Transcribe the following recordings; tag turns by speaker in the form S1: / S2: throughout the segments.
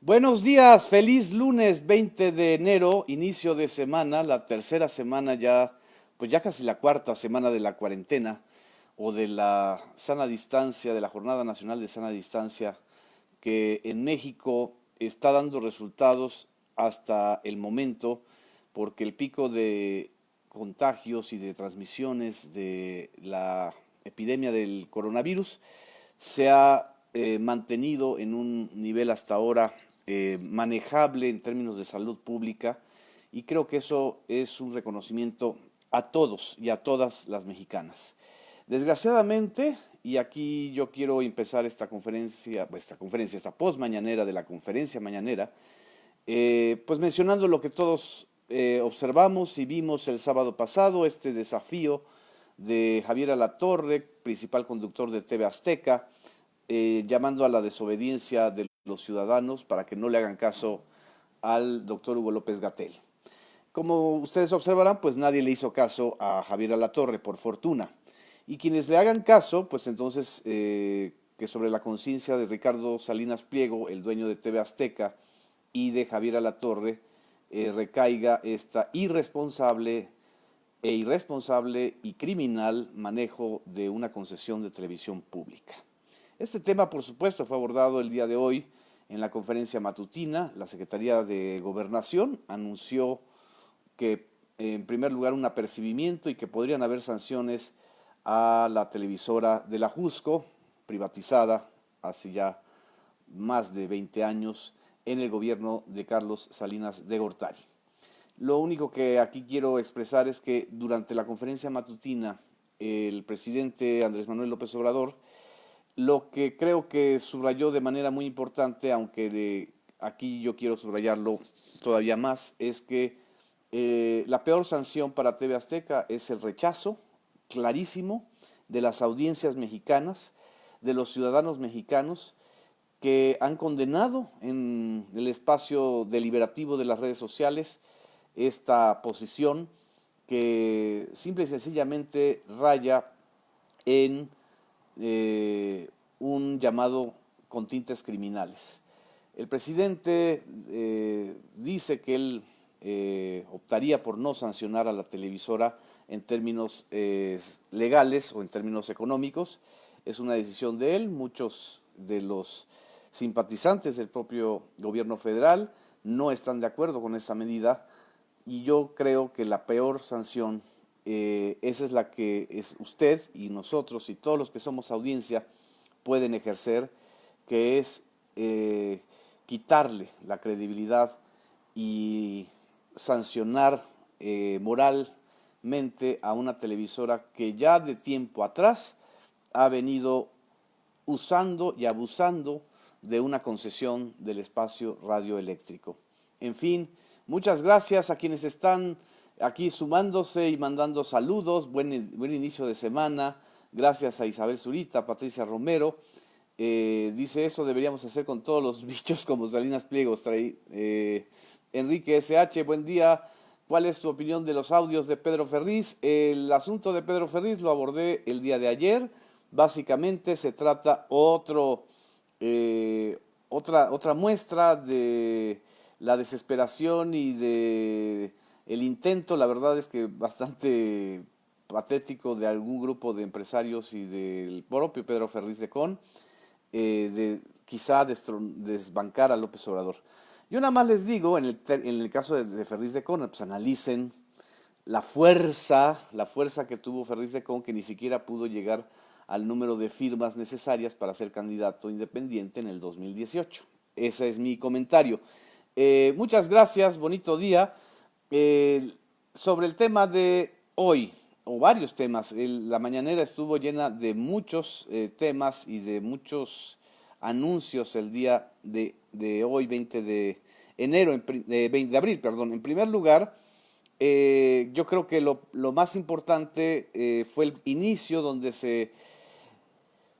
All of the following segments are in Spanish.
S1: Buenos días, feliz lunes 20 de enero, inicio de semana, la tercera semana ya, pues ya casi la cuarta semana de la cuarentena o de la sana distancia, de la Jornada Nacional de Sana Distancia, que en México está dando resultados hasta el momento, porque el pico de contagios y de transmisiones de la epidemia del coronavirus se ha mantenido en un nivel hasta ahora manejable en términos de salud pública, y creo que eso es un reconocimiento a todos y a todas las mexicanas. Desgraciadamente, y aquí yo quiero empezar esta post mañanera de la conferencia mañanera, pues mencionando lo que todos observamos y vimos el sábado pasado, este desafío de Javier Alatorre, principal conductor de TV Azteca, llamando a la desobediencia de los ciudadanos para que no le hagan caso al doctor Hugo López Gatell. Como ustedes observarán, pues nadie le hizo caso a Javier Alatorre, por fortuna. Y quienes le hagan caso, pues entonces que sobre la conciencia de Ricardo Salinas Pliego, el dueño de TV Azteca, y de Javier Alatorre, recaiga esta irresponsable y criminal manejo de una concesión de televisión pública. Este tema, por supuesto, fue abordado el día de hoy en la conferencia matutina. La Secretaría de Gobernación anunció que, en primer lugar, un apercibimiento y que podrían haber sanciones a la televisora de la Jusco, privatizada hace ya más de 20 años en el gobierno de Carlos Salinas de Gortari. Lo único que aquí quiero expresar es que durante la conferencia matutina el presidente Andrés Manuel López Obrador lo que creo que subrayó de manera muy importante, aunque aquí yo quiero subrayarlo todavía más, es que la peor sanción para TV Azteca es el rechazo clarísimo de las audiencias mexicanas, de los ciudadanos mexicanos que han condenado en el espacio deliberativo de las redes sociales esta posición que simple y sencillamente raya en un llamado con tintes criminales. El presidente dice que él optaría por no sancionar a la televisora en términos legales o en términos económicos. Es una decisión de él. Muchos de los simpatizantes del propio gobierno federal no están de acuerdo con esa medida, y yo creo que la peor sanción, esa es la que es usted y nosotros y todos los que somos audiencia pueden ejercer, que es quitarle la credibilidad y sancionar moralmente a una televisora que ya de tiempo atrás ha venido usando y abusando de una concesión del espacio radioeléctrico. En fin, muchas gracias a quienes están aquí sumándose y mandando saludos. Buen inicio de semana. Gracias a Isabel Zurita, Patricia Romero. Dice, eso deberíamos hacer con todos los bichos como Salinas Pliegos. Enrique SH, buen día. ¿Cuál es tu opinión de los audios de Pedro Ferriz? El asunto de Pedro Ferriz lo abordé el día de ayer. Básicamente se trata otra muestra de la desesperación y de el intento, la verdad es que bastante patético, de algún grupo de empresarios y del propio Pedro Ferriz de Con, de quizá desbancar a López Obrador. Yo nada más les digo, en el caso de Ferriz de Con, pues analicen la fuerza que tuvo Ferriz de Con, que ni siquiera pudo llegar al número de firmas necesarias para ser candidato independiente en el 2018. Ese es mi comentario. Muchas gracias, bonito día. Sobre el tema de hoy, o varios temas, la mañanera estuvo llena de muchos temas y de muchos anuncios el día de hoy, 20 de enero, de abril, perdón. En primer lugar, yo creo que lo más importante fue el inicio donde se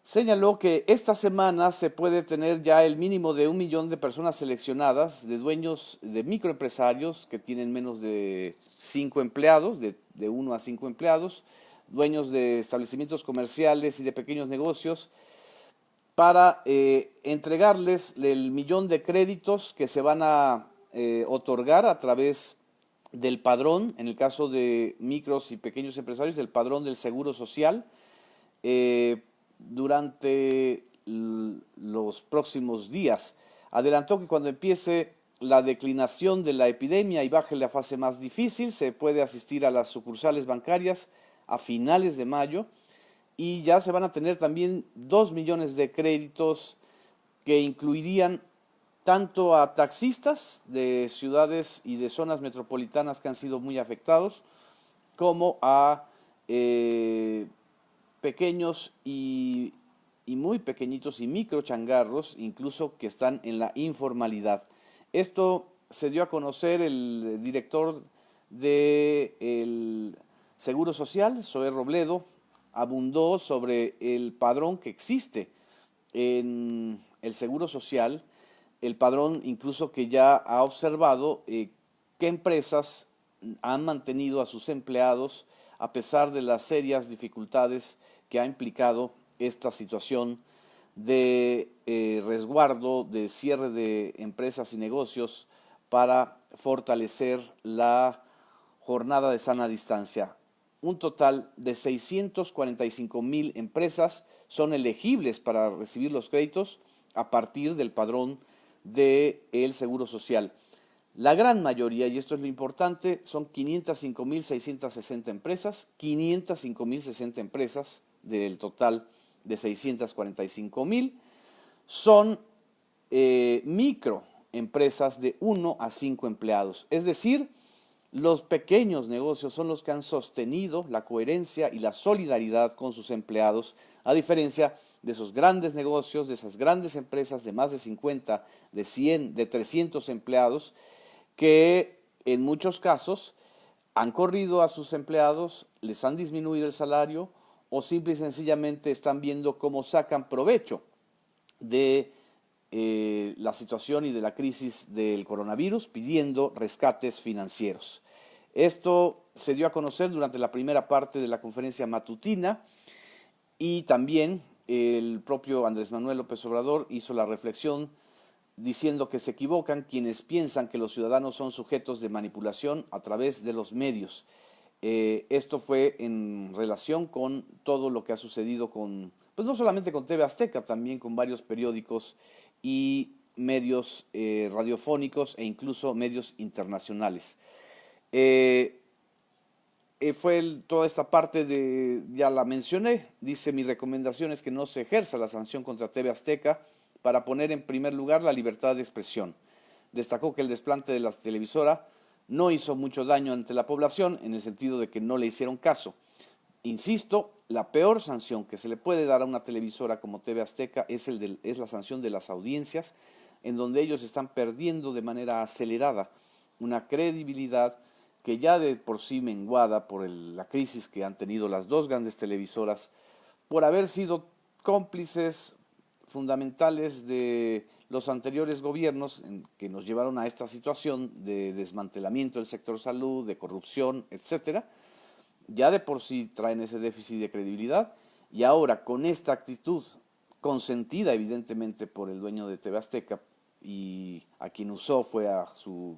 S1: señaló que esta semana se puede tener ya el mínimo de 1 millón de personas seleccionadas, de dueños, de microempresarios que tienen menos de 5 empleados, de 1 a 5 empleados, dueños de establecimientos comerciales y de pequeños negocios, para entregarles el millón de créditos que se van a otorgar a través del padrón, en el caso de micros y pequeños empresarios, del padrón del Seguro Social, durante los próximos días. Adelantó que cuando empiece la declinación de la epidemia y baje la fase más difícil, se puede asistir a las sucursales bancarias a finales de mayo, y ya se van a tener también 2 millones de créditos que incluirían tanto a taxistas de ciudades y de zonas metropolitanas que han sido muy afectados, como a pequeños y muy pequeñitos y micro changarros, incluso que están en la informalidad. Esto se dio a conocer el director del Seguro Social, Zoé Robledo, abundó sobre el padrón que existe en el Seguro Social, el padrón incluso que ya ha observado qué empresas han mantenido a sus empleados a pesar de las serias dificultades que ha implicado esta situación de resguardo, de cierre de empresas y negocios para fortalecer la jornada de sana distancia. Un total de 645,000 empresas son elegibles para recibir los créditos a partir del padrón del Seguro Social. La gran mayoría, y esto es lo importante, son 505,660 empresas, 505,060 empresas del total de 645,000, son microempresas de 1 a 5 empleados. Es decir, los pequeños negocios son los que han sostenido la coherencia y la solidaridad con sus empleados, a diferencia de esos grandes negocios, de esas grandes empresas de más de 50, de 100, de 300 empleados, que en muchos casos han corrido a sus empleados, les han disminuido el salario o simple y sencillamente están viendo cómo sacan provecho de la situación y de la crisis del coronavirus, pidiendo rescates financieros. Esto se dio a conocer durante la primera parte de la conferencia matutina, y también el propio Andrés Manuel López Obrador hizo la reflexión diciendo que se equivocan quienes piensan que los ciudadanos son sujetos de manipulación a través de los medios. Esto fue en relación con todo lo que ha sucedido con, pues no solamente con TV Azteca, también con varios periódicos y medios radiofónicos e incluso medios internacionales. Toda esta parte ya la mencioné, dice: mi recomendación es que no se ejerza la sanción contra TV Azteca para poner en primer lugar la libertad de expresión. Destacó que el desplante de la televisora no hizo mucho daño ante la población, en el sentido de que no le hicieron caso. Insisto, la peor sanción que se le puede dar a una televisora como TV Azteca es la sanción de las audiencias, en donde ellos están perdiendo de manera acelerada una credibilidad que ya de por sí menguada por la crisis que han tenido las dos grandes televisoras, por haber sido cómplices fundamentales de los anteriores gobiernos que nos llevaron a esta situación de desmantelamiento del sector salud, de corrupción, etcétera. Ya de por sí traen ese déficit de credibilidad, y ahora con esta actitud consentida evidentemente por el dueño de TV Azteca, y a quien usó fue a su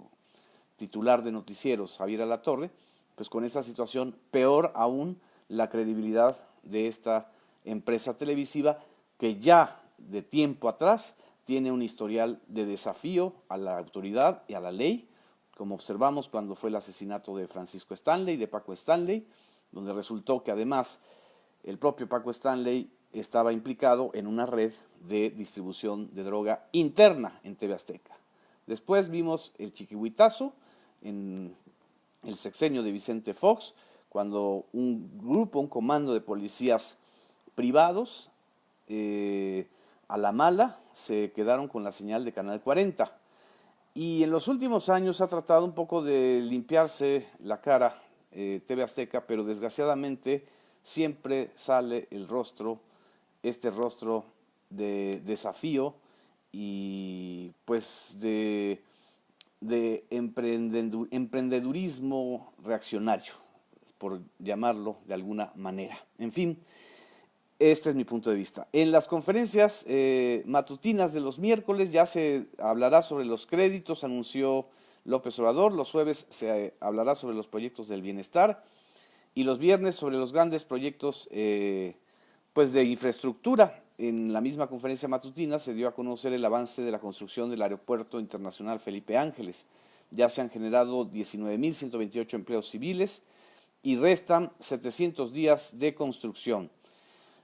S1: titular de noticieros, Javier Alatorre, pues con esta situación peor aún la credibilidad de esta empresa televisiva, que ya de tiempo atrás tiene un historial de desafío a la autoridad y a la ley, como observamos cuando fue el asesinato de Francisco Stanley, de Paco Stanley, donde resultó que además el propio Paco Stanley estaba implicado en una red de distribución de droga interna en TV Azteca. Después vimos el chiquihuitazo en el sexenio de Vicente Fox, cuando un comando de policías privados, a la mala, se quedaron con la señal de Canal 40. Y en los últimos años ha tratado un poco de limpiarse la cara TV Azteca, pero desgraciadamente siempre sale este rostro de desafío y pues de emprendedurismo reaccionario, por llamarlo de alguna manera. En fin, Este es mi punto de vista. En las conferencias matutinas de los miércoles ya se hablará sobre los créditos, anunció López Obrador. Los jueves se hablará sobre los proyectos del bienestar y los viernes sobre los grandes proyectos pues de infraestructura. En la misma conferencia matutina se dio a conocer el avance de la construcción del Aeropuerto Internacional Felipe Ángeles. Ya se han generado 19.128 empleos civiles y restan 700 días de construcción.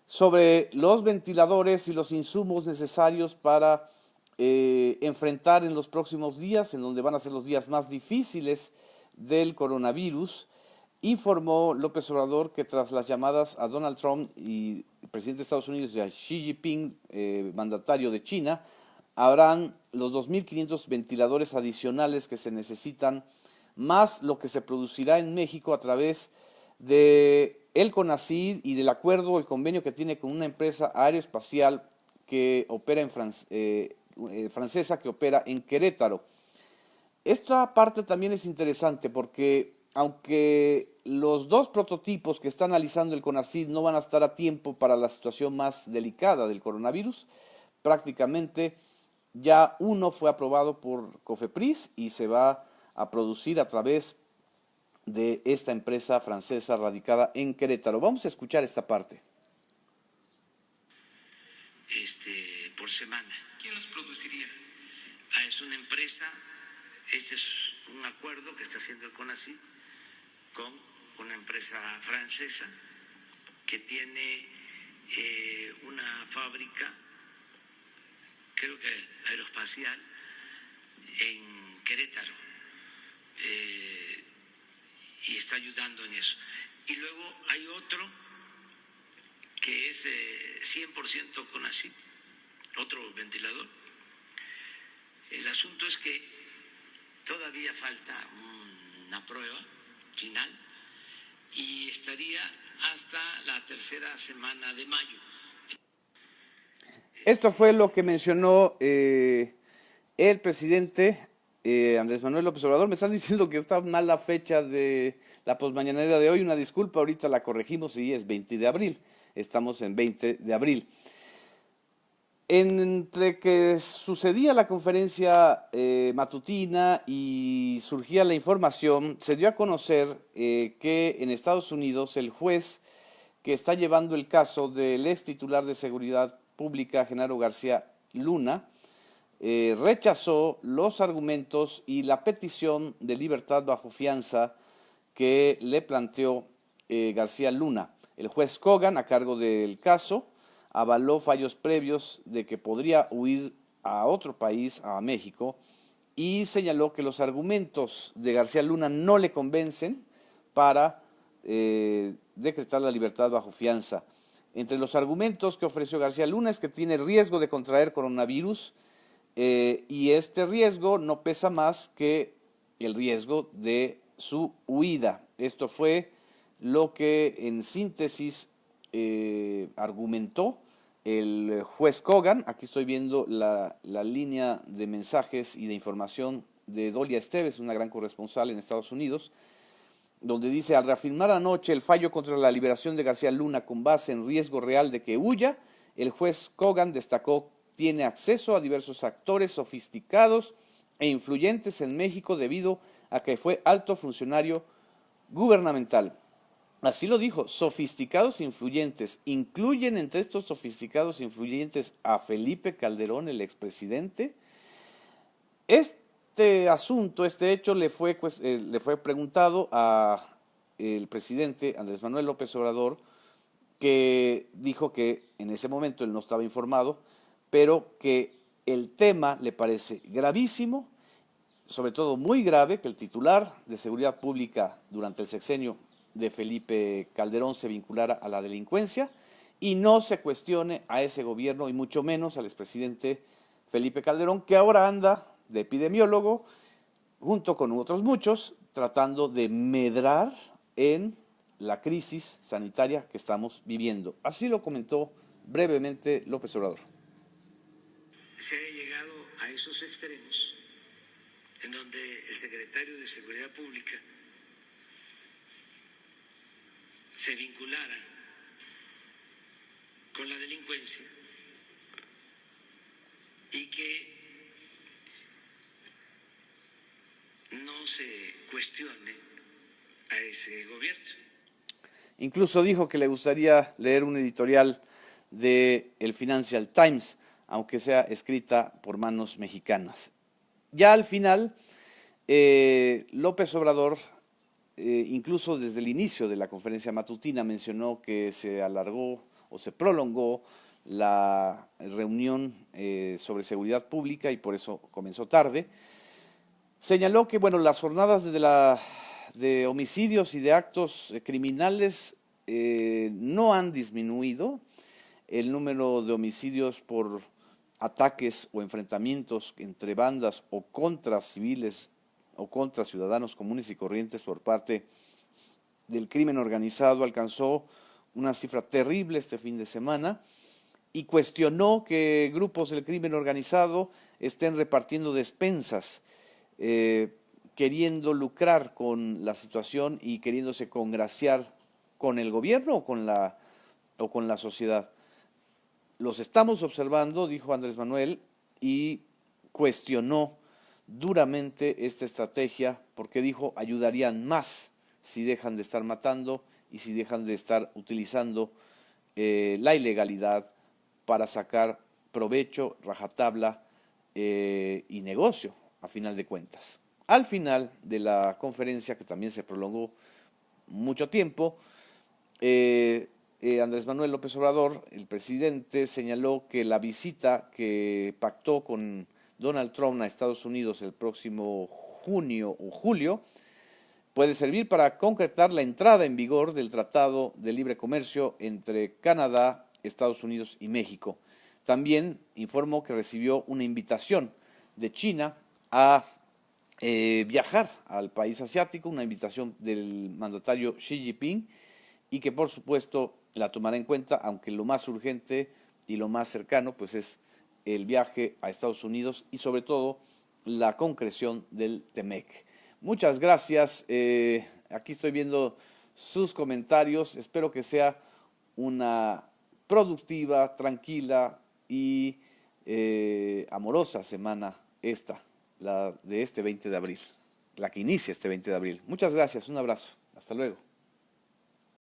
S1: Sobre los ventiladores y los insumos necesarios para enfrentar en los próximos días, en donde van a ser los días más difíciles del coronavirus, informó López Obrador que tras las llamadas a Donald Trump y el presidente de Estados Unidos y a Xi Jinping, mandatario de China, habrán los 2.500 ventiladores adicionales que se necesitan, más lo que se producirá en México a través de el CONACYT y del acuerdo, el convenio que tiene con una empresa aeroespacial que opera francesa que opera en Querétaro. Esta parte también es interesante porque aunque los dos prototipos que está analizando el CONACYT no van a estar a tiempo para la situación más delicada del coronavirus, prácticamente ya uno fue aprobado por COFEPRIS y se va a producir a través de esta empresa francesa radicada en Querétaro. Vamos a escuchar esta parte.
S2: Por semana. ¿Quién los produciría? Es una empresa, este es un acuerdo que está haciendo el CONACYT con una empresa francesa que tiene una fábrica, creo que aeroespacial, en Querétaro. Y está ayudando en eso. Y luego hay otro que es 100% CONACYT, otro ventilador. El asunto es que todavía falta una prueba final y estaría hasta la tercera semana de mayo.
S1: Esto fue lo que mencionó el presidente Andrés Manuel López Obrador. Me están diciendo que está mal la fecha de la posmañanera de hoy. Una disculpa, ahorita la corregimos y es 20 de abril. Estamos en 20 de abril. Entre que sucedía la conferencia matutina y surgía la información, se dio a conocer que en Estados Unidos el juez que está llevando el caso del ex titular de Seguridad Pública, Genaro García Luna, rechazó los argumentos y la petición de libertad bajo fianza que le planteó García Luna. El juez Kogan, a cargo del caso, avaló fallos previos de que podría huir a otro país, a México, y señaló que los argumentos de García Luna no le convencen para decretar la libertad bajo fianza. Entre los argumentos que ofreció García Luna es que tiene riesgo de contraer coronavirus, y este riesgo no pesa más que el riesgo de su huida. Esto fue lo que en síntesis argumentó el juez Kogan. Aquí estoy viendo la línea de mensajes y de información de Dolia Esteves, una gran corresponsal en Estados Unidos, donde dice: al reafirmar anoche el fallo contra la liberación de García Luna con base en riesgo real de que huya, el juez Kogan destacó tiene acceso a diversos actores sofisticados e influyentes en México debido a que fue alto funcionario gubernamental. Así lo dijo, sofisticados e influyentes. Incluyen entre estos sofisticados e influyentes a Felipe Calderón, el expresidente. Este asunto, este hecho le fue preguntado a el presidente Andrés Manuel López Obrador, que dijo que en ese momento él no estaba informado, pero que el tema le parece gravísimo, sobre todo muy grave, que el titular de Seguridad Pública durante el sexenio de Felipe Calderón se vinculara a la delincuencia y no se cuestione a ese gobierno y mucho menos al expresidente Felipe Calderón, que ahora anda de epidemiólogo junto con otros muchos tratando de medrar en la crisis sanitaria que estamos viviendo. Así lo comentó brevemente López Obrador.
S2: Se ha llegado a esos extremos en donde el secretario de Seguridad Pública se vinculara con la delincuencia y que no se cuestione a ese gobierno.
S1: Incluso dijo que le gustaría leer un editorial de el Financial Times, aunque sea escrita por manos mexicanas. Ya al final, López Obrador, incluso desde el inicio de la conferencia matutina, mencionó que se alargó o se prolongó la reunión sobre seguridad pública y por eso comenzó tarde. Señaló que bueno, las jornadas de homicidios y de actos criminales no han disminuido. El número de homicidios por ataques o enfrentamientos entre bandas o contra civiles o contra ciudadanos comunes y corrientes por parte del crimen organizado alcanzó una cifra terrible este fin de semana y cuestionó que grupos del crimen organizado estén repartiendo despensas, queriendo lucrar con la situación y queriéndose congraciar con el gobierno o con la sociedad. Los estamos observando, dijo Andrés Manuel, y cuestionó duramente esta estrategia porque dijo ayudarían más si dejan de estar matando y si dejan de estar utilizando la ilegalidad para sacar provecho, rajatabla y negocio, a final de cuentas. Al final de la conferencia, que también se prolongó mucho tiempo, Andrés Manuel López Obrador, el presidente, señaló que la visita que pactó con Donald Trump a Estados Unidos el próximo junio o julio puede servir para concretar la entrada en vigor del Tratado de Libre Comercio entre Canadá, Estados Unidos y México. También informó que recibió una invitación de China a viajar al país asiático, una invitación del mandatario Xi Jinping, y que por supuesto la tomará en cuenta, aunque lo más urgente y lo más cercano pues es el viaje a Estados Unidos y sobre todo la concreción del TEMEC. Muchas gracias, aquí estoy viendo sus comentarios, espero que sea una productiva, tranquila y amorosa semana la de este 20 de abril, la que inicia este 20 de abril. Muchas gracias, un abrazo, hasta luego.